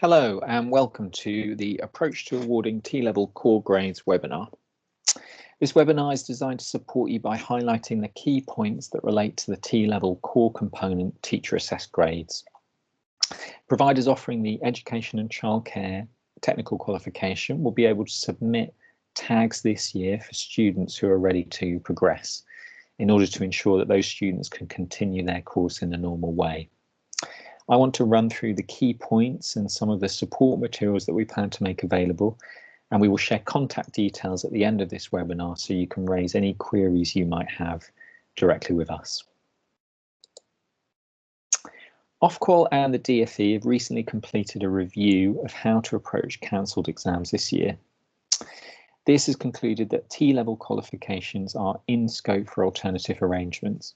Hello and welcome to the Approach to Awarding T-Level Core Grades webinar. This webinar is designed to support you by highlighting the key points that relate to the T-Level core component teacher assessed grades. Providers offering the Education and Childcare Technical Qualification will be able to submit tags this year for students who are ready to progress in order to ensure that those students can continue their course in a normal way. I want to run through the key points and some of the support materials that we plan to make available, and we will share contact details at the end of this webinar so you can raise any queries you might have directly with us. Ofqual and the DfE have recently completed a review of how to approach cancelled exams this year. This has concluded that T-level qualifications are in scope for alternative arrangements,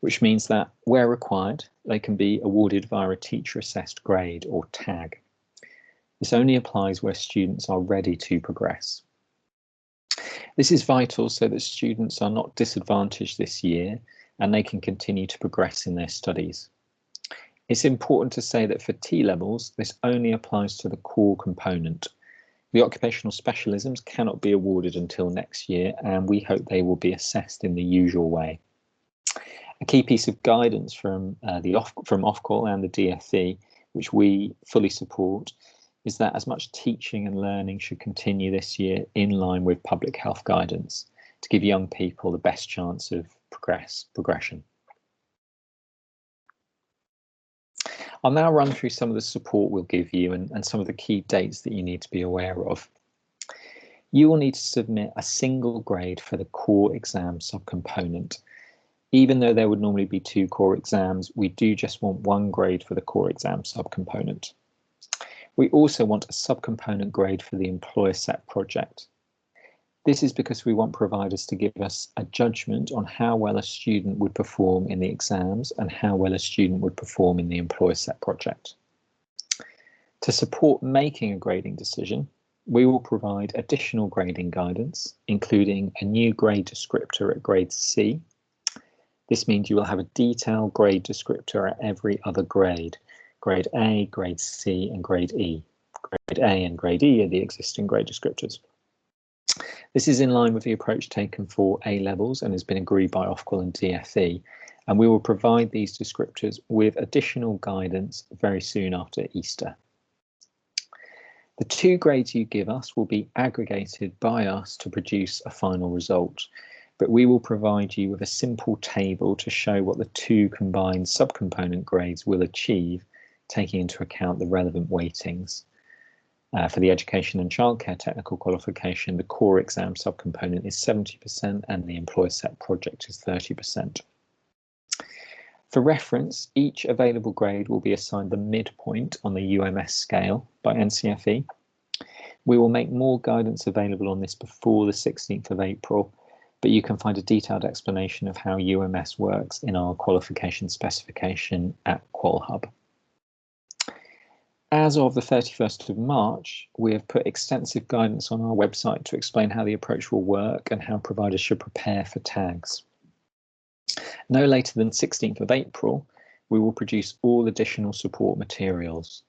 which means that, where required, they can be awarded via a teacher assessed grade or tag. This only applies where students are ready to progress. This is vital so that students are not disadvantaged this year and they can continue to progress in their studies. It's important to say that for T-levels, this only applies to the core component. The occupational specialisms cannot be awarded until next year, and we hope they will be assessed in the usual way. A key piece of guidance from Ofqual and the DfE, which we fully support, is that as much teaching and learning should continue this year in line with public health guidance to give young people the best chance of progression. I'll now run through some of the support we'll give you and some of the key dates that you need to be aware of. You will need to submit a single grade for the core exam subcomponent. Even though there would normally be 2 core exams, we do just want 1 grade for the core exam subcomponent. We also want a subcomponent grade for the employer set project. This is because we want providers to give us a judgment on how well a student would perform in the exams and how well a student would perform in the employer set project. To support making a grading decision, we will provide additional grading guidance, including a new grade descriptor at grade C. This means you will have a detailed grade descriptor at every other grade. Grade A, grade C and grade E. Grade A and grade E are the existing grade descriptors. This is in line with the approach taken for A-levels and has been agreed by Ofqual and DfE, and we will provide these descriptors with additional guidance very soon after Easter. The 2 grades you give us will be aggregated by us to produce a final result, but we will provide you with a simple table to show what the 2 combined subcomponent grades will achieve, taking into account the relevant weightings. For the Education and Childcare Technical Qualification, the core exam subcomponent is 70% and the employer set project is 30%. For reference, each available grade will be assigned the midpoint on the UMS scale by NCFE. We will make more guidance available on this before the 16th of April, but you can find a detailed explanation of how UMS works in our qualification specification at QualHub. As of the 31st of March, we have put extensive guidance on our website to explain how the approach will work and how providers should prepare for tags. No later than 16th of April, we will produce all additional support materials.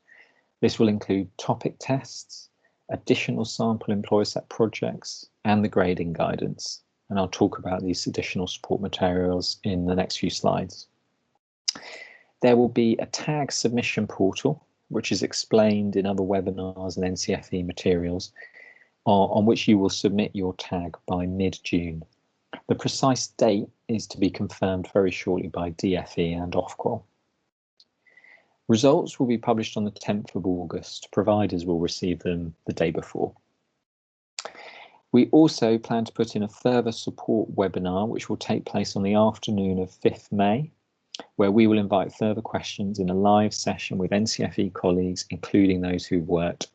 This will include topic tests, additional sample employer set projects, and the grading guidance. And I'll talk about these additional support materials in the next few slides. There will be a tag submission portal, which is explained in other webinars and NCFE materials, on which you will submit your tag by mid-June. The precise date is to be confirmed very shortly by DfE and Ofqual. Results will be published on the 10th of August. Providers will receive them the day before. We also plan to put in a further support webinar, which will take place on the afternoon of 5th May, where we will invite further questions in a live session with NCFE colleagues, including those who've worked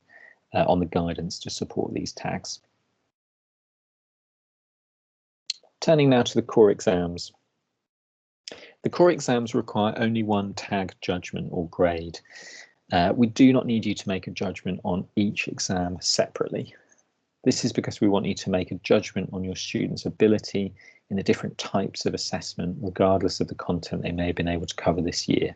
on the guidance to support these tags. Turning now to the core exams. The core exams require only 1 tag judgment or grade. We do not need you to make a judgment on each exam separately. This is because we want you to make a judgment on your students' ability in the different types of assessment, regardless of the content they may have been able to cover this year.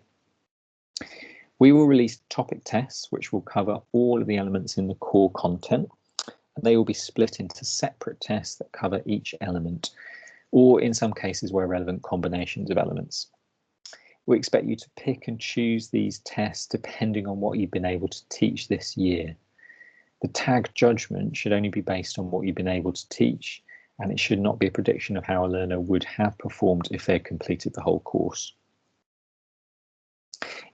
We will release topic tests, which will cover all of the elements in the core content. And they will be split into separate tests that cover each element, or in some cases where relevant, combinations of elements. We expect you to pick and choose these tests depending on what you've been able to teach this year. The tag judgment should only be based on what you've been able to teach, and it should not be a prediction of how a learner would have performed if they had completed the whole course.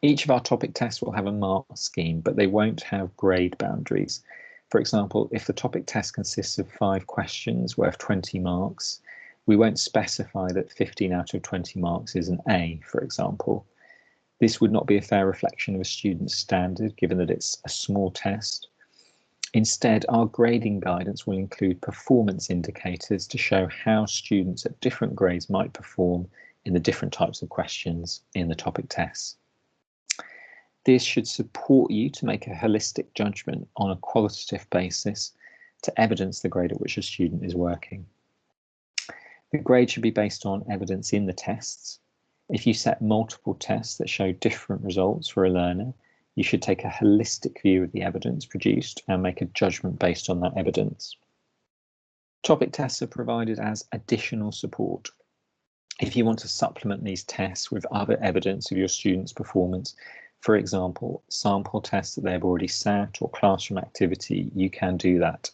Each of our topic tests will have a mark scheme, but they won't have grade boundaries. For example, if the topic test consists of 5 questions worth 20 marks, we won't specify that 15 out of 20 marks is an A, for example. This would not be a fair reflection of a student's standard, given that it's a small test. Instead, our grading guidance will include performance indicators to show how students at different grades might perform in the different types of questions in the topic tests. This should support you to make a holistic judgment on a qualitative basis to evidence the grade at which a student is working. The grade should be based on evidence in the tests. If you set multiple tests that show different results for a learner, you should take a holistic view of the evidence produced and make a judgment based on that evidence. Topic tests are provided as additional support. If you want to supplement these tests with other evidence of your students' performance, for example, sample tests that they've already sat or classroom activity, you can do that.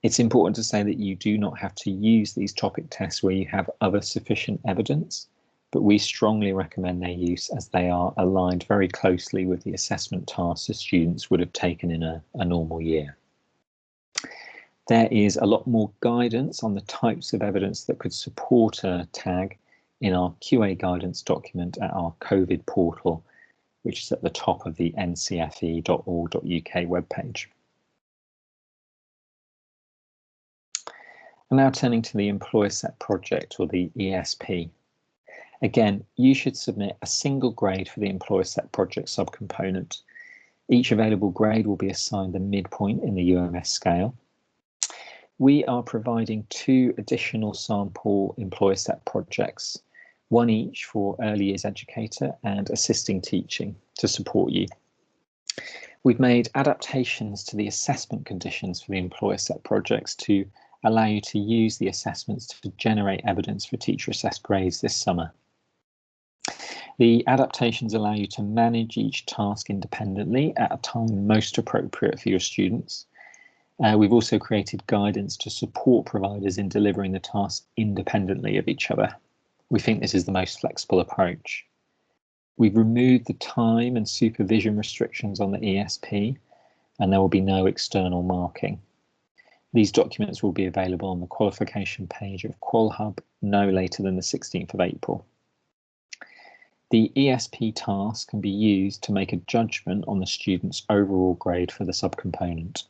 It's important to say that you do not have to use these topic tests where you have other sufficient evidence, but we strongly recommend their use as they are aligned very closely with the assessment tasks the students would have taken in a normal year. There is a lot more guidance on the types of evidence that could support a tag in our QA guidance document at our COVID portal, which is at the top of the ncfe.org.uk webpage. And now turning to the Employer Set Project, or the ESP. Again, you should submit a single grade for the Employer Set Project subcomponent. Each available grade will be assigned the midpoint in the UMS scale. We are providing 2 additional sample Employer Set projects, one each for early years educator and assisting teaching to support you. We've made adaptations to the assessment conditions for the Employer Set projects to allow you to use the assessments to generate evidence for teacher assessed grades this summer. The adaptations allow you to manage each task independently at a time most appropriate for your students. We've also created guidance to support providers in delivering the tasks independently of each other. We think this is the most flexible approach. We've removed the time and supervision restrictions on the ESP, and there will be no external marking. These documents will be available on the qualification page of QualHub no later than the 16th of April. The ESP task can be used to make a judgment on the student's overall grade for the subcomponent.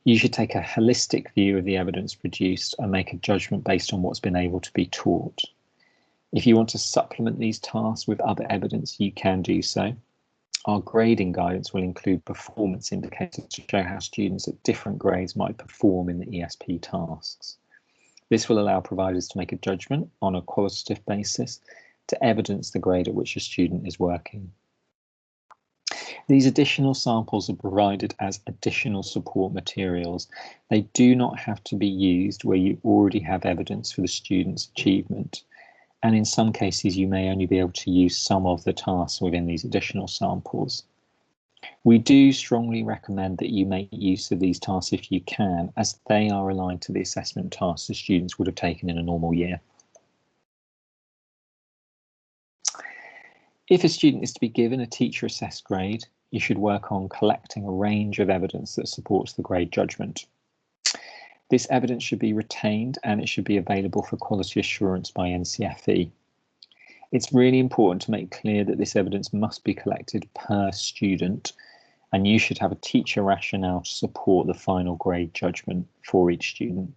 You should take a holistic view of the evidence produced and make a judgment based on what's been able to be taught. If you want to supplement these tasks with other evidence, you can do so. Our grading guidance will include performance indicators to show how students at different grades might perform in the ESP tasks. This will allow providers to make a judgment on a qualitative basis to evidence the grade at which a student is working. These additional samples are provided as additional support materials. They do not have to be used where you already have evidence for the student's achievement. And in some cases, you may only be able to use some of the tasks within these additional samples. We do strongly recommend that you make use of these tasks if you can, as they are aligned to the assessment tasks the students would have taken in a normal year. If a student is to be given a teacher assessed grade, you should work on collecting a range of evidence that supports the grade judgment. This evidence should be retained and it should be available for quality assurance by NCFE. It's really important to make clear that this evidence must be collected per student, and you should have a teacher rationale to support the final grade judgment for each student.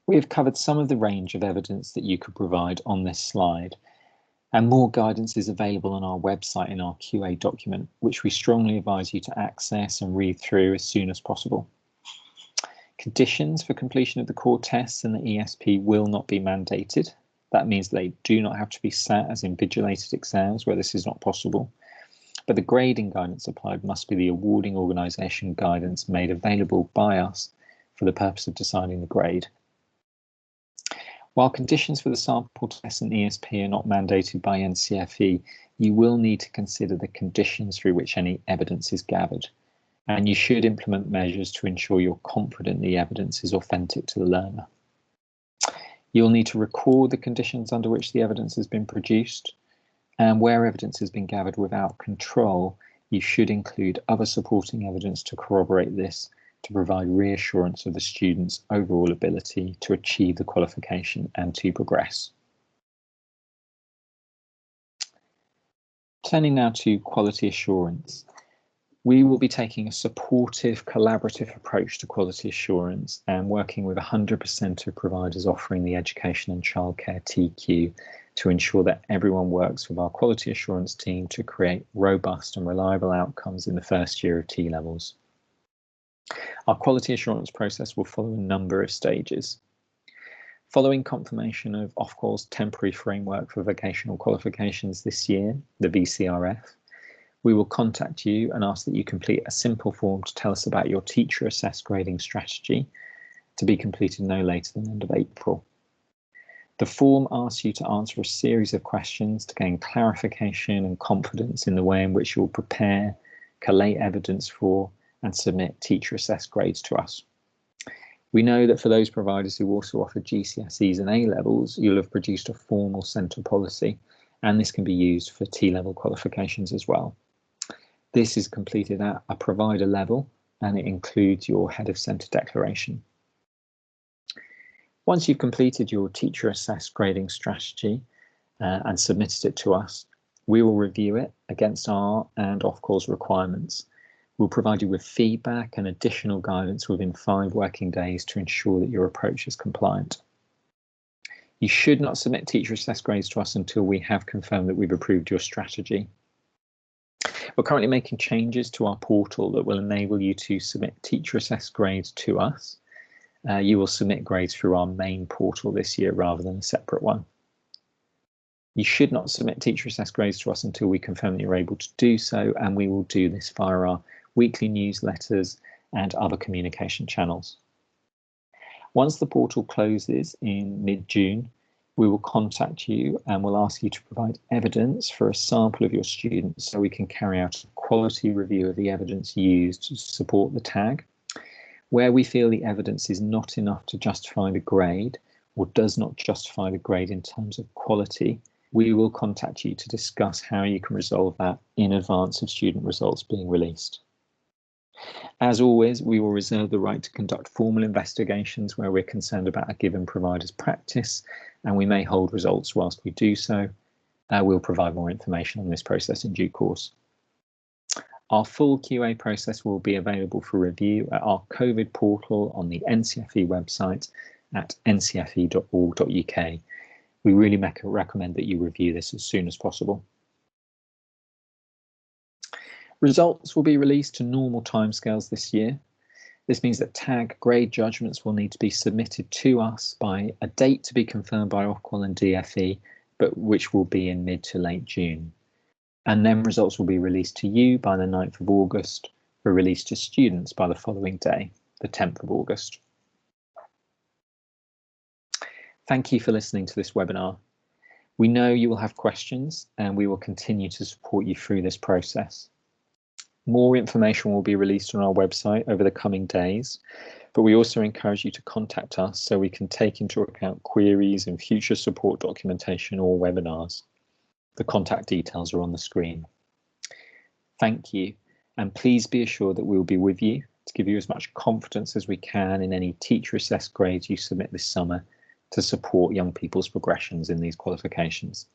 We have covered some of the range of evidence that you could provide on this slide, and more guidance is available on our website in our QA document, which we strongly advise you to access and read through as soon as possible. Conditions for completion of the core tests and the ESP will not be mandated. That means they do not have to be sat as invigilated exams where this is not possible. But the grading guidance applied must be the awarding organisation guidance made available by us for the purpose of deciding the grade. While conditions for the sample test and ESP are not mandated by NCFE, you will need to consider the conditions through which any evidence is gathered, and you should implement measures to ensure you're confident the evidence is authentic to the learner. You'll need to record the conditions under which the evidence has been produced, and where evidence has been gathered without control, you should include other supporting evidence to corroborate this, to provide reassurance of the student's overall ability to achieve the qualification and to progress. Turning now to quality assurance. We will be taking a supportive, collaborative approach to quality assurance and working with 100% of providers offering the education and childcare TQ to ensure that everyone works with our quality assurance team to create robust and reliable outcomes in the first year of T-levels. Our quality assurance process will follow a number of stages. Following confirmation of Ofqual's temporary framework for vocational qualifications this year, the VCRF, we will contact you and ask that you complete a simple form to tell us about your teacher assessed grading strategy, to be completed no later than the end of April. The form asks you to answer a series of questions to gain clarification and confidence in the way in which you will prepare, collate evidence for, and submit teacher assessed grades to us. We know that for those providers who also offer GCSEs and A-levels, you'll have produced a formal centre policy, and this can be used for T-level qualifications as well. This is completed at a provider level, and it includes your head of centre declaration. Once you've completed your teacher assessed grading strategy and submitted it to us, we will review it against our and Ofqual's requirements. We'll provide you with feedback and additional guidance within 5 working days to ensure that your approach is compliant. You should not submit teacher assessed grades to us until we have confirmed that we've approved your strategy. We're currently making changes to our portal that will enable you to submit teacher assessed grades to us. You will submit grades through our main portal this year rather than a separate one. You should not submit teacher assessed grades to us until we confirm that you're able to do so, and we will do this via our weekly newsletters and other communication channels. Once the portal closes in mid-June, we will contact you and we'll ask you to provide evidence for a sample of your students so we can carry out a quality review of the evidence used to support the tag. Where we feel the evidence is not enough to justify the grade or does not justify the grade in terms of quality, we will contact you to discuss how you can resolve that in advance of student results being released. As always, we will reserve the right to conduct formal investigations where we're concerned about a given provider's practice, and we may hold results whilst we do so. We'll provide more information on this process in due course. Our full QA process will be available for review at our COVID portal on the NCFE website at ncfe.org.uk. We really recommend that you review this as soon as possible. Results will be released to normal timescales this year. This means that tag grade judgments will need to be submitted to us by a date to be confirmed by Ofqual and DFE, but which will be in mid to late June. And then results will be released to you by the 9th of August, for release to students by the following day, the 10th of August. Thank you for listening to this webinar. We know you will have questions and we will continue to support you through this process. More information will be released on our website over the coming days, but we also encourage you to contact us so we can take into account queries in future support documentation or webinars. The contact details are on the screen. Thank you, and please be assured that we will be with you to give you as much confidence as we can in any teacher assessed grades you submit this summer to support young people's progressions in these qualifications.